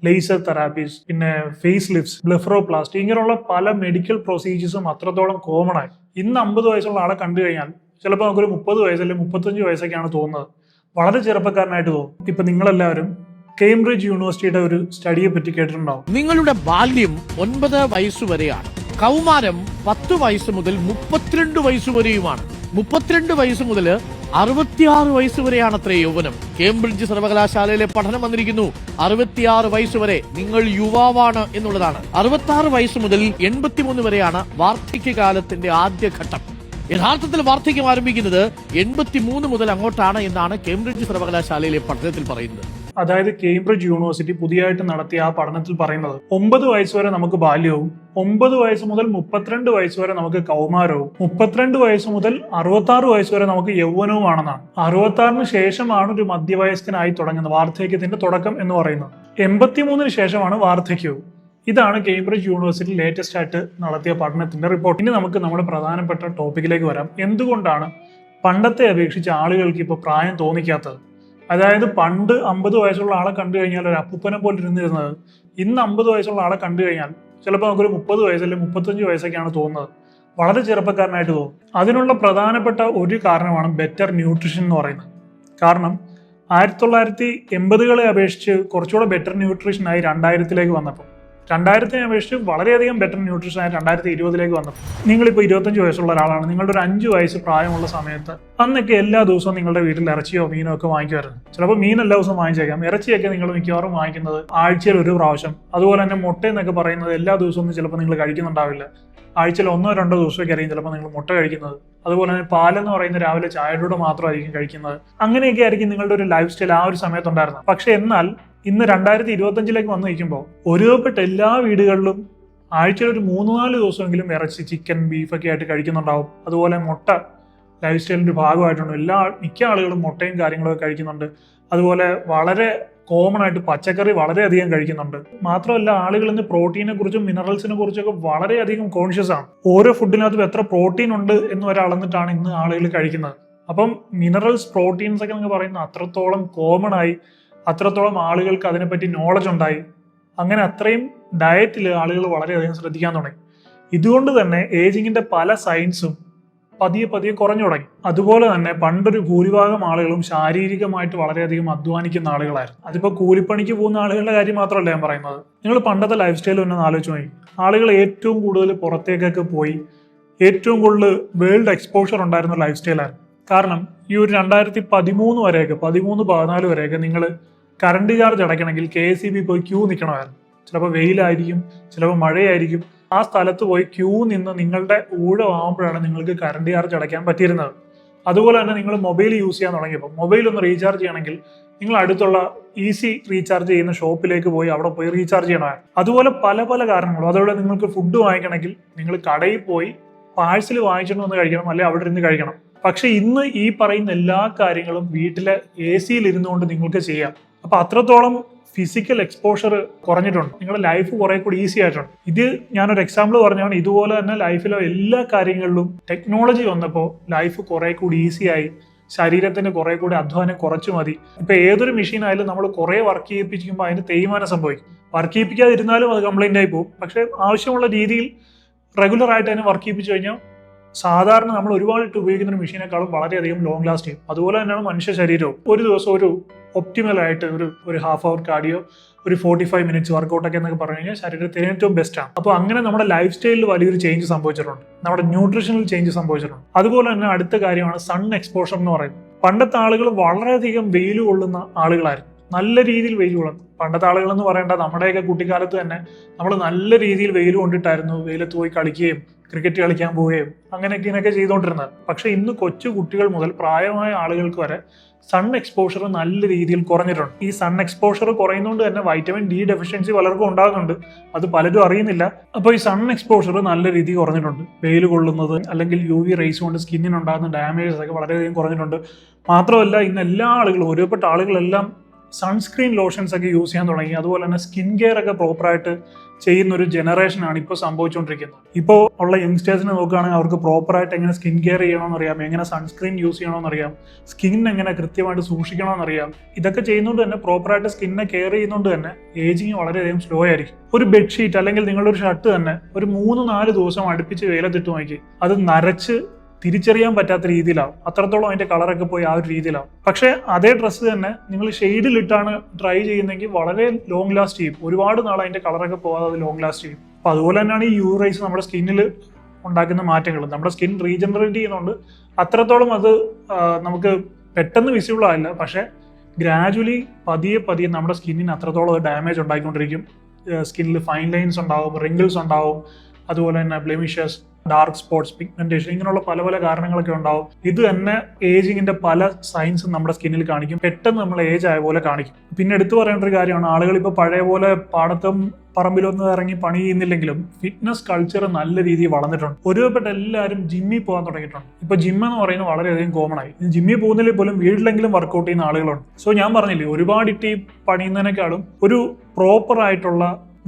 Laser therapies, പിന്നെ face lifts, blepharoplasty, ഇങ്ങനെയുള്ള പല മെഡിക്കൽ പ്രൊസീജിയേഴ്സും അത്രത്തോളം കോമൺ ആയി. ഇന്ന് 50 വയസ്സുള്ള ആളെ കണ്ടു കഴിഞ്ഞാൽ ചിലപ്പോൾ നമുക്കൊരു 30 വയസ്സ് അല്ലെങ്കിൽ 35 വയസ്സൊക്കെയാണ് തോന്നുന്നത്. വളരെ ചെറുപ്പക്കാരനായിട്ട് തോന്നും. ഇപ്പൊ നിങ്ങളെല്ലാവരും കേംബ്രിഡ്ജ് യൂണിവേഴ്സിറ്റിയുടെ ഒരു സ്റ്റഡിയെ പറ്റി കേട്ടിട്ടുണ്ടാവും. നിങ്ങളുടെ ബാല്യം 9 വയസ്സുവരെയാണ്. കൗമാരം 10 വയസ്സ് മുതൽ 32 വയസ്സുവരെയുമാണ്. 32 വയസ്സ് മുതൽ 66 വയസ്സുവരെയാണത്രേ യൗവനം. കേംബ്രിഡ്ജ് സർവകലാശാലയിലെ പഠനം വന്നിരിക്കുന്നു. 66 വയസ്സുവരെ നിങ്ങൾ യുവാവാണ് എന്നുള്ളതാണ്. 66 വയസ്സ് മുതൽ 83 വരെയാണ് വാർദ്ധക്യകാലത്തിന്റെ ആദ്യഘട്ടം. യഥാർത്ഥത്തിൽ വാർദ്ധക്യം ആരംഭിക്കുന്നത് 83 മുതൽ അങ്ങോട്ടാണ് എന്നാണ് കേംബ്രിഡ്ജ് സർവകലാശാലയിലെ പഠനത്തിൽ പറയുന്നത്. അതായത് കേംബ്രിഡ്ജ് യൂണിവേഴ്സിറ്റി പുതിയതായിട്ട് നടത്തിയ ആ പഠനത്തിൽ പറയുന്നത് 9 വയസ്സ് വരെ നമുക്ക് ബാല്യവും, 9 വയസ്സ് മുതൽ 32 വയസ്സ് വരെ നമുക്ക് കൗമാരവും, 32 വയസ്സ് മുതൽ 66 വയസ്സ് വരെ നമുക്ക് യൗവനവുമാണെന്നാണ്. 66 ശേഷമാണ് ഒരു മധ്യവയസ്കനായി തുടങ്ങുന്നത് വാർദ്ധക്യത്തിന്റെ തുടക്കം എന്ന് പറയുന്നത്. 83 ശേഷമാണ് വാർദ്ധക്യവും. ഇതാണ് കേംബ്രിഡ്ജ് യൂണിവേഴ്സിറ്റി ലേറ്റസ്റ്റ് ആയിട്ട് നടത്തിയ പഠനത്തിന്റെ റിപ്പോർട്ട്. ഇനി നമുക്ക് നമ്മുടെ പ്രധാനപ്പെട്ട ടോപ്പിക്കിലേക്ക് വരാം. എന്തുകൊണ്ടാണ് പണ്ടത്തെ അപേക്ഷിച്ച് ആളുകൾക്ക് ഇപ്പോൾ പ്രായം തോന്നിക്കാത്തത്? അതായത് പണ്ട് 50 വയസ്സുള്ള ആളെ കണ്ടു കഴിഞ്ഞാൽ ഒരു അപ്പൂപ്പനെ പോലെ ഇരുന്നിരുന്നത് ഇന്ന് 50 വയസ്സുള്ള ആളെ കണ്ടു കഴിഞ്ഞാൽ ചിലപ്പോൾ നമുക്കൊരു 30 വയസ്സ് അല്ലെങ്കിൽ 35 വയസ്സൊക്കെയാണ് തോന്നുന്നത്. വളരെ ചെറുപ്പക്കാരനായിട്ട് തോന്നും. അതിനുള്ള പ്രധാനപ്പെട്ട ഒരു കാരണമാണ് ബെറ്റർ ന്യൂട്രീഷൻ എന്ന് പറയുന്നത്. കാരണം 1980-കളെ അപേക്ഷിച്ച് കുറച്ചുകൂടെ ബെറ്റർ ന്യൂട്രീഷനായി 2000-ലേക്ക് വന്നപ്പോൾ, 2000-നെ അപേക്ഷിച്ച് വളരെയധികം ബെറ്റർ ന്യൂട്രീഷനായി 2020-ലേക്ക് വന്നപ്പോൾ, നിങ്ങളിപ്പോൾ 25 വയസ്സുള്ള ഒരാളാണ്. നിങ്ങളുടെ ഒരു 5 വയസ്സ് പ്രായമുള്ള സമയത്ത് അന്നൊക്കെ എല്ലാ ദിവസവും നിങ്ങളുടെ വീട്ടിൽ ഇറച്ചിയോ മീനോ ഒക്കെ വാങ്ങിക്കുമായിരുന്നു. ചിലപ്പോൾ മീൻ എല്ലാ ദിവസവും വാങ്ങിച്ചേക്കാം. ഇറച്ചിയൊക്കെ നിങ്ങൾ മിക്കവാറും വാങ്ങിക്കുന്നത് ആഴ്ചയിൽ ഒരു പ്രാവശ്യം. അതുപോലെ തന്നെ മുട്ട എന്നൊക്കെ പറയുന്നത് എല്ലാ ദിവസവും ചിലപ്പോൾ നിങ്ങൾ കഴിക്കുന്നുണ്ടാവില്ല. ആഴ്ചയിൽ 1-2 ദിവസമൊക്കെ ആയിരിക്കും ചിലപ്പോൾ നിങ്ങൾ മുട്ട കഴിക്കുന്നത്. അതുപോലെ തന്നെ പാലെന്ന് പറയുന്നത് രാവിലെ ചായയുടെ കൂടെ മാത്രമായിരിക്കും കഴിക്കുന്നത്. അങ്ങനെയൊക്കെ ആയിരിക്കും നിങ്ങളുടെ ഒരു ലൈഫ് സ്റ്റൈൽ ആ ഒരു സമയത്തുണ്ടായിരുന്നത്. പക്ഷെ എന്നാൽ ഇന്ന് 2025-ലേക്ക് വന്നു നിൽക്കുമ്പോൾ ഒരുവിധപ്പെട്ട എല്ലാ വീടുകളിലും ആഴ്ചയിൽ ഒരു 3-4 ദിവസമെങ്കിലും ഇറച്ചി, ചിക്കൻ, ബീഫൊക്കെ ആയിട്ട് കഴിക്കുന്നുണ്ടാവും. അതുപോലെ മുട്ട ലൈഫ് സ്റ്റൈലിന്റെ ഭാഗമായിട്ടുണ്ട്. മിക്ക ആളുകളും മുട്ടയും കാര്യങ്ങളൊക്കെ കഴിക്കുന്നുണ്ട്. അതുപോലെ വളരെ കോമൺ ആയിട്ട് പച്ചക്കറി വളരെയധികം കഴിക്കുന്നുണ്ട്. മാത്രമല്ല ആളുകൾ ഇന്ന് പ്രോട്ടീനെ കുറിച്ചും മിനറൽസിനെ കുറിച്ചൊക്കെ വളരെയധികം കോൺഷ്യസ് ആണ്. ഓരോ ഫുഡിനകത്തും എത്ര പ്രോട്ടീൻ ഉണ്ട് എന്ന് വരെ അളന്നിട്ടാണ് ഇന്ന് ആളുകൾ കഴിക്കുന്നത്. അപ്പം മിനറൽസ്, പ്രോട്ടീൻസ് ഒക്കെ എന്ന് പറയുന്നത് അത്രത്തോളം കോമൺ ആയി, അത്രത്തോളം ആളുകൾക്ക് അതിനെപ്പറ്റി നോളജ് ഉണ്ടായി. അങ്ങനെ അത്രയും ഡയറ്റിൽ ആളുകൾ വളരെയധികം ശ്രദ്ധിക്കാൻ തുടങ്ങി. ഇതുകൊണ്ട് തന്നെ ഏജിങ്ങിന്റെ പല സയൻസും പതിയെ കുറഞ്ഞു തുടങ്ങി. അതുപോലെ തന്നെ പണ്ടൊരു ഭൂരിഭാഗം ആളുകളും ശാരീരികമായിട്ട് വളരെയധികം അധ്വാനിക്കുന്ന ആളുകളായിരുന്നു. അതിപ്പോൾ കൂലിപ്പണിക്ക് പോകുന്ന ആളുകളുടെ കാര്യം മാത്രമല്ല ഞാൻ പറയുന്നത്. നിങ്ങൾ പണ്ടത്തെ ലൈഫ് സ്റ്റൈൽ ഒന്ന് ആലോചിച്ച് നോക്കി. ആളുകൾ ഏറ്റവും കൂടുതൽ പുറത്തേക്കൊക്കെ പോയി ഏറ്റവും കൂടുതൽ വേൾഡ് എക്സ്പോഷർ ഉണ്ടായിരുന്ന ലൈഫ് സ്റ്റൈലായിരുന്നു. കാരണം ഈ ഒരു 2013 വരെയൊക്കെ, 13-14 വരെയൊക്കെ നിങ്ങൾ കറണ്ട് ചാർജ് അടയ്ക്കണമെങ്കിൽ KSEB പോയി ക്യൂ നിൽക്കണമായിരുന്നു. ചിലപ്പോൾ വെയിലായിരിക്കും, ചിലപ്പോൾ മഴയായിരിക്കും. ആ സ്ഥലത്ത് പോയി ക്യൂ നിന്ന് നിങ്ങളുടെ ഊഴമാകുമ്പോഴാണ് നിങ്ങൾക്ക് കറണ്ട് ചാർജ് അടയ്ക്കാൻ പറ്റിയിരുന്നത്. അതുപോലെ തന്നെ നിങ്ങൾ മൊബൈൽ യൂസ് ചെയ്യാൻ തുടങ്ങിയപ്പോൾ മൊബൈൽ ഒന്ന് റീചാർജ് ചെയ്യണമെങ്കിൽ നിങ്ങൾ അടുത്തുള്ള ഈസി റീചാർജ് ചെയ്യുന്ന ഷോപ്പിലേക്ക് പോയി അവിടെ പോയി റീചാർജ് ചെയ്യണമായിരുന്നു. അതുപോലെ പല കാരണങ്ങളും. അതുപോലെ നിങ്ങൾക്ക് ഫുഡ് വാങ്ങിക്കണമെങ്കിൽ നിങ്ങൾ കടയിൽ പോയി പാഴ്സൽ വാങ്ങിച്ചിട്ട് വന്ന് കഴിക്കണം, അല്ലെങ്കിൽ അവിടെ ഇരുന്ന് കഴിക്കണം. പക്ഷെ ഇന്ന് ഈ പറയുന്ന എല്ലാ കാര്യങ്ങളും വീട്ടിലെ AC ഇരുന്നുകൊണ്ട് നിങ്ങൾക്ക് ചെയ്യാം. അപ്പൊ അത്രത്തോളം ഫിസിക്കൽ എക്സ്പോഷർ കുറഞ്ഞിട്ടുണ്ട്. നിങ്ങളുടെ ലൈഫ് കുറെ കൂടി ഈസി ആയിട്ടുണ്ട്. ഇത് ഞാനൊരു എക്സാമ്പിൾ പറഞ്ഞാണ്. ഇതുപോലെ തന്നെ ലൈഫിലെ എല്ലാ കാര്യങ്ങളിലും ടെക്നോളജി വന്നപ്പോൾ ലൈഫ് കുറെ കൂടി ഈസി ആയി. ശരീരത്തിന് കുറെ കൂടി അധ്വാനം കുറച്ചു മതി. ഇപ്പൊ ഏതൊരു മെഷീൻ ആയാലും നമ്മൾ കുറെ വർക്ക് ചെയ്യിപ്പിക്കുമ്പോൾ അതിന് തേയ്മാനം സംഭവിക്കും. വർക്ക് ചെയ്യിപ്പിക്കാതിരുന്നാലും അത് കംപ്ലൈന്റ് ആയി പോകും. പക്ഷെ ആവശ്യമുള്ള രീതിയിൽ റെഗുലർ ആയിട്ട് അതിനെ വർക്ക് ചെയ്യിപ്പിച്ചു കഴിഞ്ഞാൽ സാധാരണ നമ്മൾ ഒരുപാടിട്ട് ഉപയോഗിക്കുന്ന ഒരു മെഷീനേക്കാളും വളരെയധികം ലോങ് ലാസ്റ്റ് ചെയ്യും. അതുപോലെ തന്നെയാണ് മനുഷ്യ ശരീരവും. ഒരു ദിവസം ഒരു ഒപ്റ്റിമൽ ആയിട്ട് ഒരു ഹാഫ് അവർ കാർഡിയോ, ഒരു 45 മിനിറ്റ്സ് വർക്കൗട്ടൊക്കെ എന്നൊക്കെ പറഞ്ഞു കഴിഞ്ഞാൽ ശരീരത്തിന് ഏറ്റവും ബെസ്റ്റ് ആണ്. അപ്പോൾ അങ്ങനെ നമ്മുടെ ലൈഫ് സ്റ്റൈലിൽ വലിയൊരു ചേഞ്ച് സംഭവിച്ചിട്ടുണ്ട്. നമ്മുടെ ന്യൂട്രീഷണൽ ചേഞ്ച് സംഭവിച്ചിട്ടുണ്ട്. അതുപോലെ തന്നെ അടുത്ത കാര്യമാണ് സൺ എക്സ്പോഷർ എന്ന് പറയുന്നത്. പണ്ടത്തെ ആളുകൾ വളരെയധികം വെയിൽ കൊള്ളുന്ന ആളുകളായിരുന്നു. നല്ല രീതിയിൽ വെയിൽ കൊള്ളുന്നു. പണ്ടത്തെ ആളുകൾ എന്ന് പറയേണ്ട നമ്മുടെയൊക്കെ കുട്ടിക്കാലത്ത് തന്നെ നമ്മൾ നല്ല രീതിയിൽ വെയിൽ കൊണ്ടിട്ടായിരുന്നു വെയിലത്ത് പോയി കളിക്കുകയും ക്രിക്കറ്റ് കളിക്കാൻ പോവുകയും അങ്ങനെയൊക്കെ ചെയ്തുകൊണ്ടിരുന്നത്. പക്ഷെ ഇന്ന് കൊച്ചു കുട്ടികൾ മുതൽ പ്രായമായ ആളുകൾക്ക് വരെ സൺ എക്സ്പോഷർ നല്ല രീതിയിൽ കുറഞ്ഞിട്ടുണ്ട്. ഈ സൺ എക്സ്പോഷർ കുറയുന്നതുകൊണ്ട് തന്നെ വൈറ്റമിൻ D ഡെഫിഷ്യൻസി പലർക്കും ഉണ്ടാകുന്നുണ്ട്. അത് പലരും അറിയുന്നില്ല. അപ്പോൾ ഈ സൺ എക്സ്പോഷർ നല്ല രീതിയിൽ കുറഞ്ഞിട്ടുണ്ട്. വെയിൽ കൊള്ളുന്നത് അല്ലെങ്കിൽ UV റേസ് കൊണ്ട് സ്കിന്നിനുണ്ടാകുന്ന ഡാമേജസ് ഒക്കെ വളരെയധികം കുറഞ്ഞിട്ടുണ്ട്. മാത്രമല്ല ഇന്ന് എല്ലാ ആളുകളും, ഒരുപാട് ആളുകളെല്ലാം സൺസ്ക്രീൻ ലോഷൻസ് ഒക്കെ യൂസ് ചെയ്യാൻ തുടങ്ങി. അതുപോലെ തന്നെ സ്കിൻ കെയർ ഒക്കെ പ്രോപ്പറായിട്ട് ചെയ്യുന്ന ഒരു ജനറേഷനാണ് ഇപ്പോൾ സംഭവിച്ചുകൊണ്ടിരിക്കുന്നത്. ഇപ്പോൾ ഉള്ള യങ്സ്റ്റേഴ്സിനെ നോക്കുകയാണെങ്കിൽ അവർക്ക് പ്രോപ്പറായിട്ട് എങ്ങനെ സ്കിൻ കെയർ ചെയ്യണമെന്നറിയാം, എങ്ങനെ സൺസ്ക്രീൻ യൂസ് ചെയ്യണമെന്നറിയാം, സ്കിൻ എങ്ങനെ കൃത്യമായിട്ട് സൂക്ഷിക്കണമെന്നറിയാം. ഇതൊക്കെ ചെയ്യുന്നതുകൊണ്ട് തന്നെ പ്രോപ്പറായിട്ട് സ്കിന്നെ കെയർ ചെയ്യുന്നതുകൊണ്ട് തന്നെ ഏജിങ് വളരെയധികം സ്ലോ ആയിരിക്കും. ഒരു ബെഡ്ഷീറ്റ് അല്ലെങ്കിൽ നിങ്ങളുടെ ഒരു ഷർട്ട് തന്നെ ഒരു 3-4 ദിവസം അടുപ്പിച്ച് വെയിലത്തിട്ട് നോക്കി അത് നരച്ച് തിരിച്ചറിയാൻ പറ്റാത്ത രീതിയിലാവും. അത്രത്തോളം അതിന്റെ കളറൊക്കെ പോയി ആ ഒരു രീതിയിലാവും. പക്ഷേ അതേ ഡ്രസ്സ് തന്നെ നിങ്ങൾ ഷെയ്ഡിലിട്ടാണ് ട്രൈ ചെയ്യുന്നതെങ്കിൽ വളരെ ലോങ് ലാസ്റ്റ് ചെയ്യും. ഒരുപാട് നാൾ അതിന്റെ കളറൊക്കെ പോകാതെ അത് ലോങ് ലാസ്റ്റ് ചെയ്യും. അപ്പൊ അതുപോലെ തന്നെയാണ് ഈ യു റൈസ് നമ്മുടെ സ്കിന്നിൽ ഉണ്ടാക്കുന്ന മാറ്റങ്ങൾ. നമ്മുടെ സ്കിൻ റീജനറേറ്റ് ചെയ്യുന്നുണ്ട്. അത്രത്തോളം അത് നമുക്ക് പെട്ടെന്ന് വിസിബിൾ ആവില്ല. പക്ഷേ ഗ്രാജുവലി പതിയെ നമ്മുടെ സ്കിന്നിന് അത്രത്തോളം ഡാമേജ് ഉണ്ടായിക്കൊണ്ടിരിക്കും. സ്കിന്നിൽ ഫൈൻ ലൈൻസ് ഉണ്ടാവും, റിങ്കിൾസ് ഉണ്ടാവും, അതുപോലെ തന്നെ ബ്ലെമിഷസ്, ഡാർക്ക് സ്പോട്ട്സ്, പിഗ്മെന്റേഷൻ, ഇങ്ങനെയുള്ള പല പല കാരണങ്ങളൊക്കെ ഉണ്ടാവും. ഇത് തന്നെ ഏജിങ്ങിന്റെ പല സൈൻസും നമ്മുടെ സ്കിന്നിൽ കാണിക്കും. പെട്ടെന്ന് നമ്മൾ ഏജ് ആയ പോലെ കാണിക്കും. പിന്നെ എടുത്തു പറയേണ്ട ഒരു കാര്യമാണ്, ആളുകൾ ഇപ്പോൾ പഴയ പോലെ പാടത്തും പറമ്പിലൊന്നും ഇറങ്ങി പണി ചെയ്യുന്നില്ലെങ്കിലും ഫിറ്റ്നസ് കൾച്ചർ നല്ല രീതിയിൽ വളർന്നിട്ടുണ്ട്. ഒരുപെട്ട എല്ലാവരും ജിമ്മിൽ പോകാൻ തുടങ്ങിയിട്ടുണ്ട്. ഇപ്പൊ ജിം എന്ന് പറയുന്നത് വളരെയധികം കോമൺ ആയി. ജിമ്മിൽ പോകുന്നതിൽ പോലും വീട്ടിലെങ്കിലും വർക്കൗട്ട് ചെയ്യുന്ന ആളുകളുണ്ട്. സോ ഞാൻ പറഞ്ഞില്ലേ, ഒരുപാട് ഇട്ടി പണിയുന്നതിനേക്കാളും ഒരു പ്രോപ്പർ ആയിട്ടുള്ള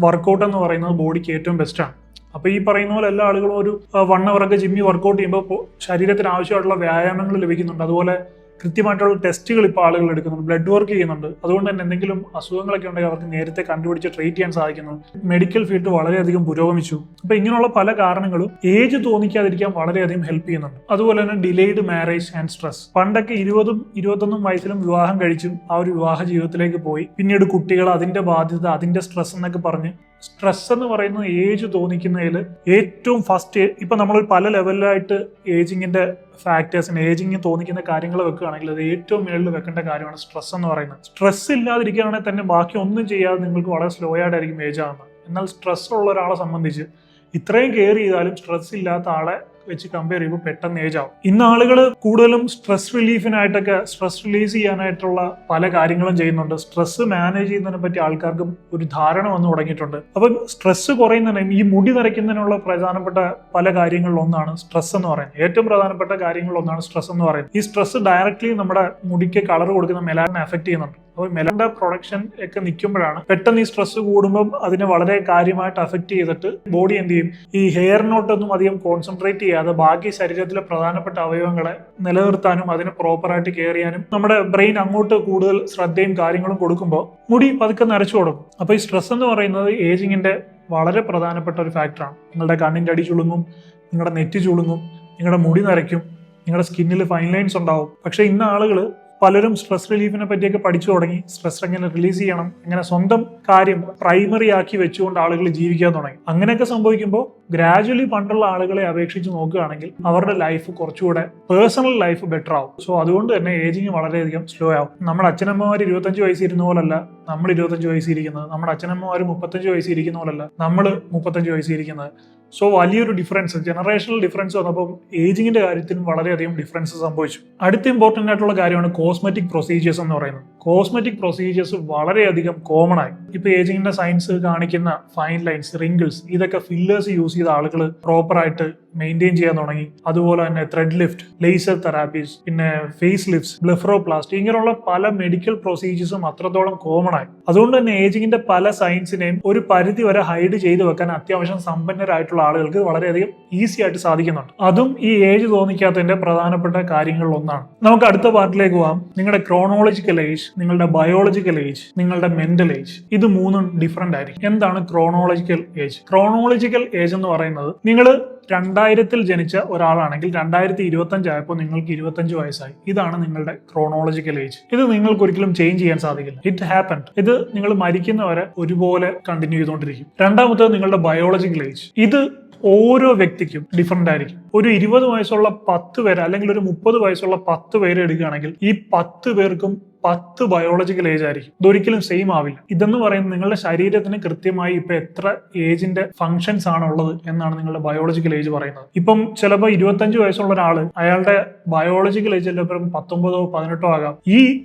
വർക്കൗട്ട് എന്ന് പറയുന്നത് ബോഡിക്ക് ഏറ്റവും ബെസ്റ്റാണ്. അപ്പൊ ഈ പറയുന്ന പോലെ എല്ലാ ആളുകളും ഒരു 1 hour ഒക്കെ ജിമ്മിൽ വർക്കൗട്ട് ചെയ്യുമ്പോൾ ശരീരത്തിന് ആവശ്യമായിട്ടുള്ള വ്യായാമങ്ങൾ ലഭിക്കുന്നുണ്ട്. അതുപോലെ കൃത്യമായിട്ടുള്ള ടെസ്റ്റുകൾ ഇപ്പോൾ ആളുകൾ എടുക്കുന്നുണ്ട്, ബ്ലഡ് വർക്ക് ചെയ്യുന്നുണ്ട്. അതുകൊണ്ട് തന്നെ എന്തെങ്കിലും അസുഖങ്ങളൊക്കെ ഉണ്ടെങ്കിൽ അവർക്ക് നേരത്തെ കണ്ടുപിടിച്ച് ട്രീറ്റ് ചെയ്യാൻ സാധിക്കുന്നു. മെഡിക്കൽ ഫീൽഡ് വളരെയധികം പുരോഗമിച്ചു. അപ്പൊ ഇങ്ങനെയുള്ള പല കാരണങ്ങളും ഏജ് തോന്നിക്കാതിരിക്കാൻ വളരെയധികം ഹെൽപ്പ് ചെയ്യുന്നുണ്ട്. അതുപോലെ തന്നെ ഡിലേഡ് മാരേജ് ആൻഡ് സ്ട്രെസ്. പണ്ടൊക്കെ 20ഉം 21 വയസ്സിലും വിവാഹം കഴിച്ചും ആ ഒരു വിവാഹ ജീവിതത്തിലേക്ക് പോയി. പിന്നീട് കുട്ടികൾ, അതിന്റെ ബാധ്യത, അതിന്റെ സ്ട്രെസ് എന്നൊക്കെ പറഞ്ഞ്, സ്ട്രെസ് എന്ന് പറയുന്നത് ഏജ് തോന്നിക്കുന്നതിൽ ഏറ്റവും ഫസ്റ്റ്, ഇപ്പൊ നമ്മൾ പല ലെവലിലായിട്ട് ഏജിങ്ങിന്റെ ഫാക്ടേഴ്സിന്, ഏജിങ് തോന്നിക്കുന്ന കാര്യങ്ങൾ വെക്കുകയാണെങ്കിൽ അത് ഏറ്റവും മുകളിൽ വെക്കേണ്ട കാര്യമാണ് സ്ട്രെസ് എന്ന് പറയുന്നത്. സ്ട്രെസ് ഇല്ലാതിരിക്കുകയാണെങ്കിൽ തന്നെ ബാക്കി ഒന്നും ചെയ്യാതെ നിങ്ങൾക്ക് വളരെ സ്ലോ ആയിട്ടായിരിക്കും ഏജ് ആകുന്നത്. എന്നാൽ സ്ട്രെസ് ഉള്ള ഒരാളെ സംബന്ധിച്ച് ഇത്രയും കെയർ ചെയ്താലും സ്ട്രെസ് ഇല്ലാത്ത ആളെ വെച്ച് കമ്പയർ ചെയ്യുമ്പോൾ പെട്ടെന്ന് ഏജ് ആവും. ഇന്ന് ആളുകൾ കൂടുതലും സ്ട്രെസ് റിലീഫിനായിട്ടൊക്കെ, സ്ട്രെസ് റിലീസ് ചെയ്യാനായിട്ടുള്ള പല കാര്യങ്ങളും ചെയ്യുന്നുണ്ട്. സ്ട്രെസ് മാനേജ് ചെയ്യുന്നതിനെ പറ്റി ആൾക്കാർക്ക് ഒരു ധാരണ വന്നു തുടങ്ങിയിട്ടുണ്ട്. അപ്പം സ്ട്രെസ് കുറയുന്നതിനും ഈ മുടി നരയ്ക്കുന്നതിനുള്ള പ്രധാനപ്പെട്ട പല കാര്യങ്ങളിലൊന്നാണ് സ്ട്രെസ് എന്ന് പറയുന്നത്. ഏറ്റവും പ്രധാനപ്പെട്ട കാര്യങ്ങളിലൊന്നാണ് സ്ട്രെസ് എന്ന് പറയുന്നത്. ഈ സ്ട്രെസ് ഡയറക്ട്ലി നമ്മുടെ മുടിക്ക് കളർ കൊടുക്കുന്ന മെലാനിനെ അഫക്ട് ചെയ്യുന്നുണ്ട്. അപ്പോൾ മെലന്റെ പ്രൊഡക്ഷൻ ഒക്കെ നിൽക്കുമ്പോഴാണ് പെട്ടെന്ന് ഈ സ്ട്രെസ് കൂടുമ്പം അതിനെ വളരെ കാര്യമായിട്ട് അഫക്ട് ചെയ്തിട്ട് ബോഡി എന്ത് ചെയ്യും, ഈ ഹെയറിനോട്ടൊന്നും അധികം കോൺസെൻട്രേറ്റ് ചെയ്യാതെ ബാക്കി ശരീരത്തിലെ പ്രധാനപ്പെട്ട അവയവങ്ങളെ നിലനിർത്താനും അതിനെ പ്രോപ്പറായിട്ട് കെയർ ചെയ്യാനും നമ്മുടെ ബ്രെയിൻ അങ്ങോട്ട് കൂടുതൽ ശ്രദ്ധയും കാര്യങ്ങളും കൊടുക്കുമ്പോൾ മുടി പതുക്കെ നരച്ചു കൊടുക്കും. അപ്പോൾ ഈ സ്ട്രെസ് എന്ന് പറയുന്നത് ഏജിങ്ങിന്റെ വളരെ പ്രധാനപ്പെട്ട ഒരു ഫാക്ടറാണ്. നിങ്ങളുടെ കണ്ണിന്റെ അടി ചുളുങ്ങും, നിങ്ങളുടെ നെറ്റി ചുളുങ്ങും, നിങ്ങളുടെ മുടി നരയ്ക്കും, നിങ്ങളുടെ സ്കിന്നിൽ ഫൈൻ ലൈൻസ് ഉണ്ടാവും. പക്ഷെ ഇന്ന് ആളുകൾ പലരും സ്ട്രെസ് റിലീഫിനെ പറ്റിയൊക്കെ പഠിച്ചു തുടങ്ങി. സ്ട്രെസ് എങ്ങനെ റിലീസ് ചെയ്യണം, എങ്ങനെ സ്വന്തം കാര്യം പ്രൈമറി ആക്കി വെച്ചുകൊണ്ട് ആളുകൾ ജീവിക്കാൻ തുടങ്ങി. അങ്ങനെയൊക്കെ സംഭവിക്കുമ്പോൾ ഗ്രാജുവലി പണ്ടുള്ള ആളുകളെ അപേക്ഷിച്ച് നോക്കുകയാണെങ്കിൽ അവരുടെ ലൈഫ് കുറച്ചുകൂടെ പേഴ്സണൽ ലൈഫ് ബെറ്റർ ആവും. സോ അതുകൊണ്ട് തന്നെ ഏജിങ് വളരെയധികം സ്ലോ ആവും. നമ്മുടെ അച്ഛനമ്മമാർ 25 വയസ്സ് ഇരുന്ന പോലല്ല നമ്മൾ 25 വയസ്സ് ഇരിക്കുന്നത്. നമ്മുടെ അച്ഛനമ്മമാർ 35 വയസ്സ് ഇരിക്കുന്ന പോലല്ല നമ്മൾ 35 വയസ്സ് ഇരിക്കുന്നത്. സോ വലിയൊരു ഡിഫറൻസ്, ജനറേഷണൽ ഡിഫറൻസ് വന്നപ്പോൾ ഏജിങ്ങിന്റെ കാര്യത്തിലും വളരെയധികം ഡിഫറൻസ് സംഭവിച്ചു. അടുത്ത ഇമ്പോർട്ടന്റ് ആയിട്ടുള്ള കാര്യമാണ് കോസ്മെറ്റിക് പ്രൊസീജിയേഴ്സ് എന്ന് പറയുന്നത്. കോസ്മെറ്റിക് പ്രൊസീജിയേഴ്സ് വളരെയധികം കോമൺ ആയി. ഇപ്പൊ ഏജിങ്ങിന്റെ സയൻസ് കാണിക്കുന്ന ഫൈൻ ലൈൻസ്, റിങ്കിൾസ്, ഇതൊക്കെ ഫില്ലേഴ്സ് യൂസ് ചെയ്ത ആളുകൾ പ്രോപ്പറായിട്ട് മെയിൻറ്റെയിൻ ചെയ്യാൻ തുടങ്ങി. അതുപോലെ തന്നെ ത്രെഡ് ലിഫ്റ്റ്, ലേസർ തെറാപ്പീസ്, പിന്നെ ഫേസ് ലിഫ്റ്റ്സ്, ബ്ലെഫറോപ്ലാസ്റ്റി, ഇങ്ങനെയുള്ള പല മെഡിക്കൽ പ്രൊസീജിയേഴ്സും അത്രത്തോളം കോമൺ ആയി. അതുകൊണ്ട് തന്നെ ഏജിങ്ങിന്റെ പല സയൻസിനെയും ഒരു പരിധി വരെ ഹൈഡ് ചെയ്ത് വെക്കാൻ അത്യാവശ്യം സമ്പന്നരായിട്ടുള്ള ആളുകൾക്ക് വളരെയധികം ഈസി ആയിട്ട് സാധിക്കുന്നുണ്ട്. അതും ഈ ഏജ് തോന്നിക്കാത്തതിന്റെ പ്രധാനപ്പെട്ട കാര്യങ്ങളിൽ ഒന്നാണ്. നമുക്ക് അടുത്ത പാർട്ടിലേക്ക് പോകാം. നിങ്ങളുടെ ക്രോണോളജിക്കൽ ഏജ്, നിങ്ങളുടെ ബയോളജിക്കൽ ഏജ്, നിങ്ങളുടെ മെന്റൽ ഏജ്, ഇത് മൂന്നും ഡിഫറെന്റ് ആയിരിക്കും. എന്താണ് ക്രോണോളജിക്കൽ ഏജ്? ക്രോണോളജിക്കൽ ഏജ് എന്ന് പറയുന്നത്, നിങ്ങൾ 2000 ജനിച്ച ഒരാളാണെങ്കിൽ 2025 ആയപ്പോൾ നിങ്ങൾക്ക് 25 വയസ്സായി. ഇതാണ് നിങ്ങളുടെ ക്രോണോളജിക്കൽ ഏജ്. ഇത് നിങ്ങൾക്ക് ഒരിക്കലും ചേഞ്ച് ചെയ്യാൻ സാധിക്കില്ല. It happened. ഇത് നിങ്ങൾ മരിക്കുന്നവരെ ഒരുപോലെ കണ്ടിന്യൂ ചെയ്തുകൊണ്ടിരിക്കും. രണ്ടാമത്തേത് നിങ്ങളുടെ ബയോളജിക്കൽ ഏജ്. ഇത് ഓരോ വ്യക്തിക്കും ഡിഫറെന്റ് ആയിരിക്കും. ഒരു 20 വയസ്സുള്ള 10 പേര് അല്ലെങ്കിൽ ഒരു 30 വയസ്സുള്ള 10 പേര് എടുക്കുകയാണെങ്കിൽ ഈ 10 പേർക്കും 10 ബയോളജിക്കൽ ഏജ് ആയിരിക്കും. ഇതൊരിക്കലും സെയിം ആവില്ല. ഇതെന്ന് പറയുന്നത് നിങ്ങളുടെ ശരീരത്തിന് കൃത്യമായി ഇപ്പൊ എത്ര ഏജിന്റെ ഫങ്ഷൻസ് ആണ് ഉള്ളത് എന്നാണ് നിങ്ങളുടെ ബയോളജിക്കൽ ഏജ് പറയുന്നത്. ഇപ്പം ചിലപ്പോൾ 25 വയസ്സുള്ള ഒരാള്, അയാളുടെ ബയോളജിക്കൽ ഏജ് ചിലപ്പോൾ 19ഓ 18ഓ ആകാം.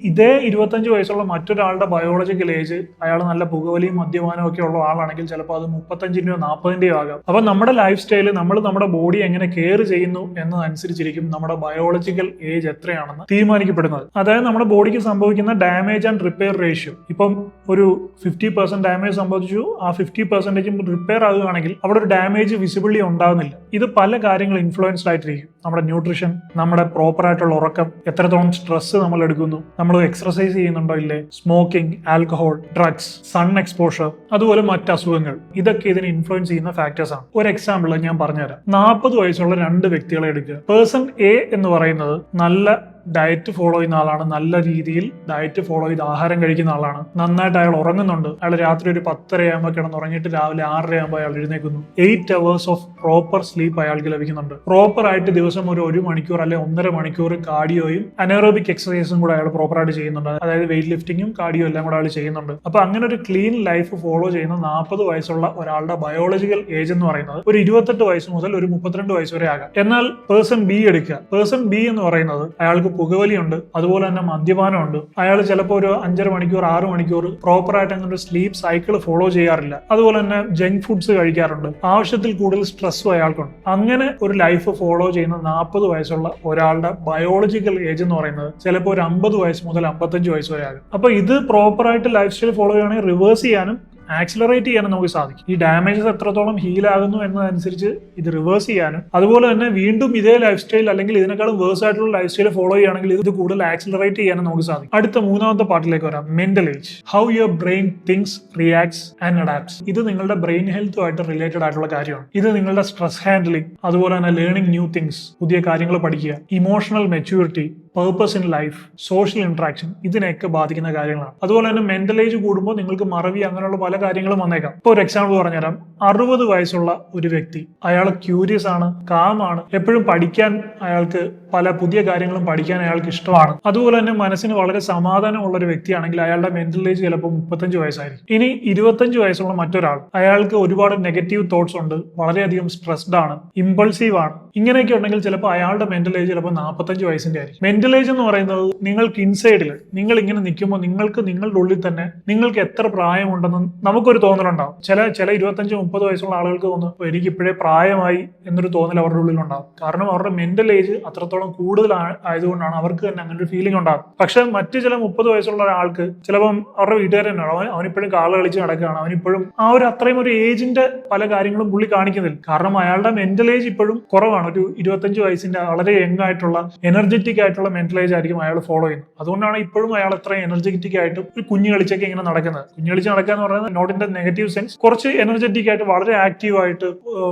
ഇതേ 25 വയസ്സുള്ള മറ്റൊരാളുടെ ബയോളജിക്കൽ ഏജ്, അയാൾ നല്ല പുകവലിയും മദ്യപാനവും ഒക്കെ ഉള്ള ആളാണെങ്കിൽ ചിലപ്പോൾ അത് 35ന്റെയോ 40ന്റെയോ ആകാം. അപ്പൊ നമ്മുടെ നമ്മുടെ ലൈഫ് സ്റ്റൈല് നമ്മുടെ ബോഡി എങ്ങനെ കെയർ ചെയ്യുന്നു എന്നതനുസരിച്ചിരിക്കും നമ്മുടെ ബയോളജിക്കൽ ഏജ് എത്രയാണെന്ന് തീരുമാനിക്കപ്പെടുന്നത്. അതായത് നമ്മുടെ ബോഡിക്ക് സംഭവിക്കുന്ന ഡാമേജ് ആൻഡ് റിപ്പയർ റേഷ്യോ. ഇപ്പം ഒരു 50% ഡാമേജ് സംഭവിച്ചു, ആ 50% റിപ്പയർ ആകുകയാണെങ്കിൽ അവിടെ ഒരു ഡാമേജ് വിസിബിളി ഉണ്ടാകുന്നില്ല. ഇത് പല കാര്യങ്ങൾ ഇൻഫ്ലുവൻസ്ഡ് ആയിട്ടിരിക്കും. നമ്മുടെ ന്യൂട്രീഷൻ, നമ്മുടെ പ്രോപ്പർ ആയിട്ടുള്ള ഉറക്കം, എത്രത്തോളം സ്ട്രെസ് നമ്മൾ എടുക്കുന്നു, നമ്മൾ എക്സർസൈസ് ചെയ്യുന്നുണ്ടോ ഇല്ലേ, smoking, alcohol, drugs, sun exposure, അതുപോലെ മറ്റ് അസുഖങ്ങൾ, ഇതൊക്കെ ഇതിനെ ഇൻഫ്ലുവൻസ് ചെയ്യുന്ന ഫാക്ടേഴ്സ് ആണ്. ഒരു എക്സാമ്പിൾ ഞാൻ പറഞ്ഞുതരാം. 40 വയസ്സുള്ള 2 വ്യക്തികളെ എടുക്കുക. പേഴ്സൺ എ എന്ന് പറയുന്നത് നല്ല ഡയറ്റ് ഫോളോ ചെയ്യുന്ന ആളാണ്, നല്ല രീതിയിൽ ഡയറ്റ് ഫോളോ ചെയ്ത് ആഹാരം കഴിക്കുന്ന ആളാണ്, നന്നായിട്ട് അയാൾ ഉറങ്ങുന്നുണ്ട്. അയാൾ രാത്രി ഒരു 10:30 ആകുമ്പോൾ കിടന്നുറങ്ങിയിട്ട് രാവിലെ 6:30 ആകുമ്പോൾ അയാൾ എഴുന്നേക്കുന്നു. 8 hours ഓഫ് പ്രോപ്പർ സ്ലീപ്പ് അയാൾക്ക് ലഭിക്കുന്നുണ്ട്. പ്രോപ്പർ ആയിട്ട് ദിവസം ഒരു 1 മണിക്കൂർ അല്ലെ 1.5 മണിക്കൂർ കാർഡിയോയും അനേറോബിക് എക്സസൈസും കൂടെ അയാൾ പ്രോപ്പർ ആയിട്ട് ചെയ്യുന്നുണ്ട്. അതായത് വെയിറ്റ് ലിഫ്റ്റിംഗും കാർഡിയോ എല്ലാം കൂടെ അയാൾ ചെയ്യുന്നുണ്ട്. അപ്പൊ അങ്ങനെ ഒരു ക്ലീൻ ലൈഫ് ഫോളോ ചെയ്യുന്ന 40 വയസ്സുള്ള ഒരാളുടെ ബയോളജിക്കൽ ഏജ് എന്ന് പറയുന്നത് ഒരു 28 വയസ്സ് മുതൽ ഒരു 32 വയസ്സ് വരെ ആകാം. എന്നാൽ പേഴ്സൺ ബി എടുക്കുക. പേഴ്സൺ ബി എന്ന് പറയുന്നത് അയാൾക്ക് പുകവലിയുണ്ട്, അതുപോലെ തന്നെ മദ്യപാനമുണ്ട്. അയാൾ ചിലപ്പോൾ ഒരു 5.5 മണിക്കൂർ 6 മണിക്കൂർ പ്രോപ്പർ ആയിട്ട് അങ്ങനെ ഒരു സ്ലീപ്പ് സൈക്കിൾ ഫോളോ ചെയ്യാറില്ല. അതുപോലെ തന്നെ ജങ്ക് ഫുഡ്സ് കഴിക്കാറുണ്ട്. ആവശ്യത്തിൽ കൂടുതൽ സ്ട്രെസ്സും അയാൾക്കുണ്ട്. അങ്ങനെ ഒരു ലൈഫ് ഫോളോ ചെയ്യുന്ന 40 വയസ്സുള്ള ഒരാളുടെ ബയോളജിക്കൽ ഏജ് എന്ന് പറയുന്നത് ചിലപ്പോൾ ഒരു 50 വയസ്സ് മുതൽ 55 വയസ്സ് വരെ ആകും. അപ്പൊ ഇത് പ്രോപ്പർ ആയിട്ട് ലൈഫ് സ്റ്റൈൽ ഫോളോ ചെയ്യുകയാണെങ്കിൽ റിവേഴ്സ് ചെയ്യാനും ആക്സിലറേറ്റ് ചെയ്യാനും നമുക്ക് സാധിക്കും. ഈ ഡാമേജസ് എത്രത്തോളം ഹീൽ ആകുന്നു എന്നതനുസരിച്ച് ഇത് റിവേഴ്സ് ചെയ്യാനും, അതുപോലെ തന്നെ വീണ്ടും ഇതേ ലൈഫ് സ്റ്റൈൽ അല്ലെങ്കിൽ ഇതിനേക്കാളും വേഴ്സ് ആയിട്ടുള്ള ലൈഫ് സ്റ്റൈൽ ഫോളോ ചെയ്യുകയാണെങ്കിൽ ഇത് കൂടുതൽ ആക്സിലറേറ്റ് ചെയ്യാനും നമുക്ക് സാധിക്കും. അടുത്ത 3ാമത്തെ പാർട്ടിലേക്ക് വരാം. Mental age. How your brain thinks, reacts and adapts. ഇത് നിങ്ങളുടെ ബ്രെയിൻ ഹെൽത്തുമായിട്ട് റിലേറ്റഡ് ആയിട്ടുള്ള കാര്യമാണ്. ഇത് നിങ്ങളുടെ സ്ട്രെസ് ഹാൻഡ്ലിംഗ്, അതുപോലെ തന്നെ ലേണിംഗ് ന്യൂ തിങ്സ്, പുതിയ കാര്യങ്ങൾ പഠിക്കുക, emotional maturity, purpose in life, social interaction, ഇതിനെയൊക്കെ ബാധിക്കുന്ന കാര്യങ്ങളാണ്. അതുപോലെ തന്നെ മെന്റൽ ഏജ് കൂടുമ്പോൾ നിങ്ങൾക്ക് മറവി അങ്ങനെയുള്ള പല കാര്യങ്ങളും വന്നേക്കാം. ഇപ്പൊ ഒരു എക്സാമ്പിൾ പറഞ്ഞുതരാം. 60 വയസ്സുള്ള ഒരു വ്യക്തി, അയാൾ ക്യൂരിയസ് ആണ്, കാമാണ്, എപ്പോഴും പഠിക്കാൻ അയാൾക്ക് പല പുതിയ കാര്യങ്ങളും പഠിക്കാൻ അയാൾക്ക് ഇഷ്ടമാണ്. അതുപോലെ തന്നെ മനസ്സിന് വളരെ സമാധാനമുള്ള ഒരു വ്യക്തിയാണെങ്കിൽ അയാളുടെ മെന്റൽ ഏജ് ചിലപ്പോൾ 35 വയസ്സായിരിക്കും. ഇനി 25 വയസ്സുള്ള മറ്റൊരാൾ, അയാൾക്ക് ഒരുപാട് നെഗറ്റീവ് തോട്ട്സ് ഉണ്ട്, വളരെയധികം സ്ട്രെസ്ഡ് ആണ്, ഇമ്പൾസീവ് ആണ്, ഇങ്ങനെയൊക്കെ ഉണ്ടെങ്കിൽ ചിലപ്പോൾ അയാളുടെ മെന്റൽ ഏജ് ചിലപ്പോൾ 45 വയസ്സിന്റെ ആയിരിക്കും. മെന്റൽ ഏജ് എന്ന് പറയുന്നത് നിങ്ങൾക്ക് ഇൻസൈഡിൽ നിങ്ങൾ ഇങ്ങനെ നിൽക്കുമ്പോൾ നിങ്ങൾക്ക് നിങ്ങളുടെ ഉള്ളിൽ തന്നെ നിങ്ങൾക്ക് എത്ര പ്രായമുണ്ടെന്ന് നമുക്കൊരു തോന്നലുണ്ടാവും. ചില 25-30 വയസ്സുള്ള ആളുകൾക്ക് തോന്നും എനിക്ക് ഇപ്പോഴേ പ്രായമായി എന്നൊരു തോന്നൽ അവരുടെ ഉള്ളിലുണ്ടാവും. കാരണം അവരുടെ മെന്റൽ ഏജ് അത്രത്തോളം കൂടുതൽ ആയതുകൊണ്ടാണ് അവർക്ക് തന്നെ അങ്ങനെ ഒരു ഫീലിംഗ് ഉണ്ടാകും. പക്ഷെ മറ്റു ചില 30 വയസ്സുള്ള ഒരാൾക്ക് ചിലപ്പം അവരുടെ വീട്ടുകാർ തന്നെയാണ് അവനിപ്പോഴും കാള് കളിച്ച് നടക്കുകയാണ്, അവനിപ്പോഴും ആ ഒരു അത്രയും ഒരു ഏജിന്റെ പല കാര്യങ്ങളും പുള്ളി കാണിക്കുന്നില്ല. കാരണം അയാളുടെ മെന്റൽ ഏജ് ഇപ്പോഴും കുറവാണ്. ഒരു 25 വയസ്സിന്റെ വളരെ യങ് ആയിട്ടുള്ള എനർജറ്റിക് ആയിട്ടുള്ള മെന്റൽ ഏജ് ആയിരിക്കും അയാൾ ഫോളോ ചെയ്യുന്നത്. അതുകൊണ്ടാണ് ഇപ്പോഴും അയാൾ അത്ര എനർജറ്റിക് ആയിട്ട് ഒരു കുഞ്ഞു കളിച്ചൊക്കെ ഇങ്ങനെ നടക്കുന്നത്. കുഞ്ഞു കളിച്ച് നടക്കുക എന്ന് പറയുന്നത് not in the negative sense, കുറച്ച് എനർജറ്റിക് ആയിട്ട് വളരെ ആക്റ്റീവ് ആയിട്ട്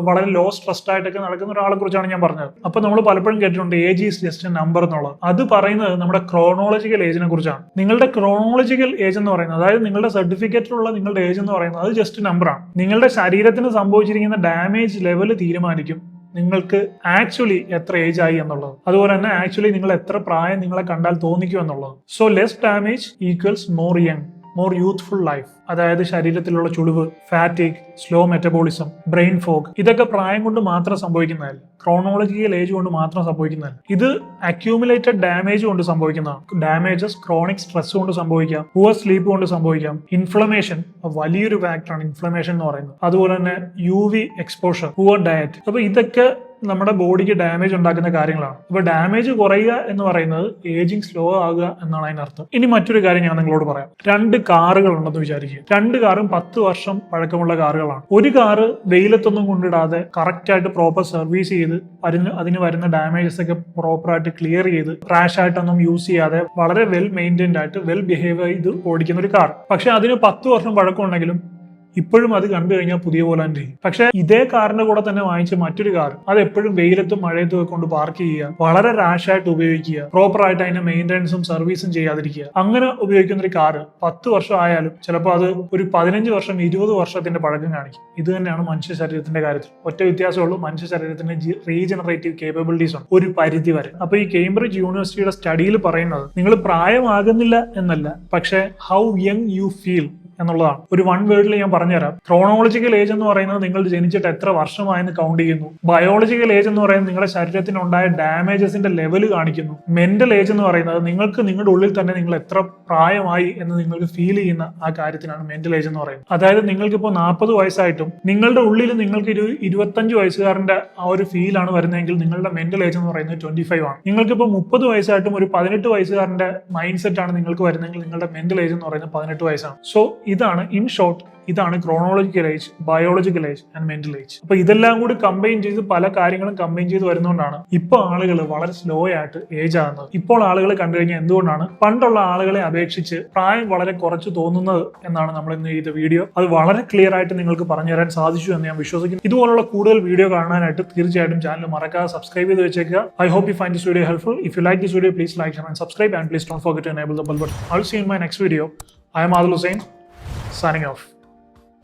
വളരെ ലോ സ്ട്രെസ്ഡ് ആയിട്ടൊക്കെ നടക്കുന്ന ഒരാളെ കുറിച്ചാണ് ഞാൻ പറഞ്ഞത്. അപ്പൊ നമ്മൾ പലപ്പോഴും കേട്ടിട്ടുണ്ട് age is just A number എന്നുള്ളത്. അത് പറയുന്നത് നമ്മുടെ ക്രോണോളജിക്കൽ ഏജിനെ കുറിച്ചാണ്. നിങ്ങളുടെ ക്രോണോളജിക്കൽ ഏജ് എന്ന് പറയുന്നത്, അതായത് നിങ്ങളുടെ സർട്ടിഫിക്കറ്റിലുള്ള നിങ്ങളുടെ ഏജ് എന്ന് പറയുന്നത് അത് ജസ്റ്റ് നമ്പറാണ്. നിങ്ങളുടെ ശരീരത്തിന് സംഭവിച്ചിരിക്കുന്ന ഡാമേജ് ലെവൽ തീരുമാനിക്കും നിങ്ങൾക്ക് ആക്ച്വലി എത്ര ഏജ് ആയി എന്നുള്ളത്. അതുപോലെ തന്നെ ആക്ച്വലി നിങ്ങൾ എത്ര പ്രായം നിങ്ങളെ കണ്ടാൽ തോന്നിക്കും എന്നുള്ളത്. So less damage equals more young, more youthful life. അതായത് ശരീരത്തിലുള്ള ചുളിവ്, fatigue, slow metabolism, brain fog, ഇതൊക്കെ പ്രായം കൊണ്ട് മാത്രം സംഭവിക്കുന്നതല്ല, ക്രോണോളജിക്കൽ ഏജ് കൊണ്ട് മാത്രം സംഭവിക്കുന്നതല്ല. ഇത് അക്യൂമുലേറ്റഡ് ഡാമേജ് കൊണ്ട് സംഭവിക്കുന്നതാണ്. ഡാമേജസ് ക്രോണിക് സ്ട്രെസ് കൊണ്ട് സംഭവിക്കാം, പുവർ സ്ലീപ്പ് കൊണ്ട് സംഭവിക്കാം, ഇൻഫ്ലമേഷൻ വലിയൊരു ഫാക്ടറാണ് ഇൻഫ്ലമേഷൻ എന്ന് പറയുന്നത്. അതുപോലെ തന്നെ UV എക്സ്പോഷർ, പുവർ ഡയറ്റ്. അപ്പൊ ഇതൊക്കെ നമ്മുടെ ബോഡിക്ക് ഡാമേജ് ഉണ്ടാക്കുന്ന കാര്യങ്ങളാണ്. അപ്പൊ ഡാമേജ് കുറയുക എന്ന് പറയുന്നത് ഏജിങ് സ്ലോ ആകുക എന്നാണ് അതിനർത്ഥം. ഇനി മറ്റൊരു കാര്യം ഞാൻ നിങ്ങളോട് പറയാം. 2 കാറുകൾ ഉണ്ടെന്ന് വിചാരിക്കുക. 2 കാറും 10 വർഷം പഴക്കമുള്ള കാറുകളാണ്. ഒരു കാറ് വെയിലത്തൊന്നും കൊണ്ടിടാതെ കറക്റ്റ് ആയിട്ട് പ്രോപ്പർ സർവീസ് ചെയ്ത് അതിന് വരുന്ന ഡാമേജസ് ഒക്കെ പ്രോപ്പറായിട്ട് ക്ലിയർ ചെയ്ത് ക്രാഷ് ആയിട്ടൊന്നും യൂസ് ചെയ്യാതെ വളരെ വെൽ മെയിൻറ്റൈൻഡ് ആയിട്ട് വെൽ ബിഹേവ് ചെയ്ത് ഓടിക്കുന്ന ഒരു കാർ. പക്ഷെ അതിന് 10 വർഷം പഴക്കമുണ്ടെങ്കിലും ഇപ്പോഴും അത് കണ്ടു കഴിഞ്ഞാൽ പുതിയ പോലെ തന്നെ ചെയ്യും. പക്ഷെ ഇതേ കാറിന്റെ കൂടെ തന്നെ വാങ്ങിച്ച മറ്റൊരു കാർ അത് എപ്പോഴും വെയിലത്തും മഴയത്തും ഒക്കെ കൊണ്ട് പാർക്ക് ചെയ്യുക, വളരെ റാഷായിട്ട് ഉപയോഗിക്കുക, പ്രോപ്പർ ആയിട്ട് അതിന്റെ മെയിൻ്റെനൻസും സർവീസും ചെയ്യാതിരിക്കുക, അങ്ങനെ ഉപയോഗിക്കുന്ന ഒരു കാർ 10 വർഷം ആയാലും ചിലപ്പോൾ അത് ഒരു 15 വർഷം 20 വർഷത്തിന്റെ പഴക്കം കാണിക്കും. ഇത് തന്നെയാണ് മനുഷ്യ ശരീരത്തിന്റെ കാര്യത്തിൽ. ഒറ്റ വ്യത്യാസമുള്ളൂ, മനുഷ്യ ശരീരത്തിന് റീജനറേറ്റീവ് കേപ്പബിലിറ്റീസ് ഉണ്ട് ഒരു പരിധി വരെ. അപ്പൊ ഈ കേംബ്രിഡ്ജ് യൂണിവേഴ്സിറ്റിയുടെ സ്റ്റഡിയിൽ പറയുന്നത് നിങ്ങൾ പ്രായമാകുന്നില്ല എന്നല്ല, പക്ഷെ ഹൗ യങ് യു ഫീൽ എന്നുള്ളതാണ്. ഒരു വൺ വേർഡിൽ ഞാൻ പറഞ്ഞുതരാം. ക്രോണോളജിക്കൽ ഏജ് എന്ന് പറയുന്നത് നിങ്ങൾ ജനിച്ചിട്ട് എത്ര വർഷമായെന്ന് കൗണ്ട് ചെയ്യുന്നു. ബയോളജിക്കൽ ഏജ് എന്ന് പറയുന്നത് നിങ്ങളുടെ ശരീരത്തിനുണ്ടായ ഡാമേജസിന്റെ ലെവൽ കാണിക്കുന്നു. മെന്റൽ ഏജ് എന്ന് പറയുന്നത് നിങ്ങൾക്ക് നിങ്ങളുടെ ഉള്ളിൽ തന്നെ നിങ്ങൾ എത്ര പ്രായമായി എന്ന് നിങ്ങൾക്ക് ഫീൽ ചെയ്യുന്ന ആ കാര്യത്തിനാണ് മെന്റൽ ഏജ് എന്ന് പറയുന്നത്. അതായത് നിങ്ങൾക്കിപ്പോൾ 40 വയസ്സായിട്ടും നിങ്ങളുടെ ഉള്ളിൽ നിങ്ങൾക്ക് 25 വയസ്സുകാരന്റെ ആ ഒരു ഫീൽ ആണ് വരുന്നതെങ്കിൽ നിങ്ങളുടെ മെന്റൽ ഏജ് എന്ന് പറയുന്നത് 25 ആണ്. നിങ്ങൾക്കിപ്പോൾ 30 വയസ്സായിട്ടും ഒരു 18 വയസ്സുകാരന്റെ മൈൻഡ് സെറ്റ് ആണ് നിങ്ങൾക്ക് വരുന്നതെങ്കിൽ നിങ്ങളുടെ മെന്റൽ ഏജ് എന്ന് പറയുന്നത് 18 വയസ്സാണ്. സോ ഇതാണ് ഇൻ ഷോർട്ട്, ഇതാണ് chronological age, biological age and mental age. അപ്പൊ ഇതെല്ലാം കൂടി കമ്പൈൻ ചെയ്ത് പല കാര്യങ്ങളും കമ്പൈൻ ചെയ്ത് വരുന്നതുകൊണ്ടാണ് ഇപ്പോൾ ആളുകൾ വളരെ സ്ലോ ആയിട്ട് ഏജ് ആകുന്നത്. ഇപ്പോൾ ആളുകൾ കണ്ടു കഴിഞ്ഞാൽ എന്തുകൊണ്ടാണ് പണ്ടുള്ള ആളുകളെ അപേക്ഷിച്ച് പ്രായം വളരെ കുറച്ച് തോന്നുന്നത് എന്നാണ് നമ്മൾ ഇന്ന് ചെയ്ത വീഡിയോ. അത് വളരെ ക്ലിയർ ആയിട്ട് നിങ്ങൾക്ക് പറഞ്ഞു തരാൻ സാധിച്ചു എന്ന് ഞാൻ വിശ്വസിക്കുന്നു. ഇതുപോലുള്ള കൂടുതൽ വീഡിയോ കാണാനായിട്ട് തീർച്ചയായിട്ടും ചാനൽ മറക്കാതെ സബ്സ്ക്രൈബ് ചെയ്ത് വെച്ചേക്കുക. I hope you find this video helpful. If you like this video, please like, share and subscribe, and please don't forget to enable the bell button. I'll see you in my next video. I am Adil Hussain, signing off.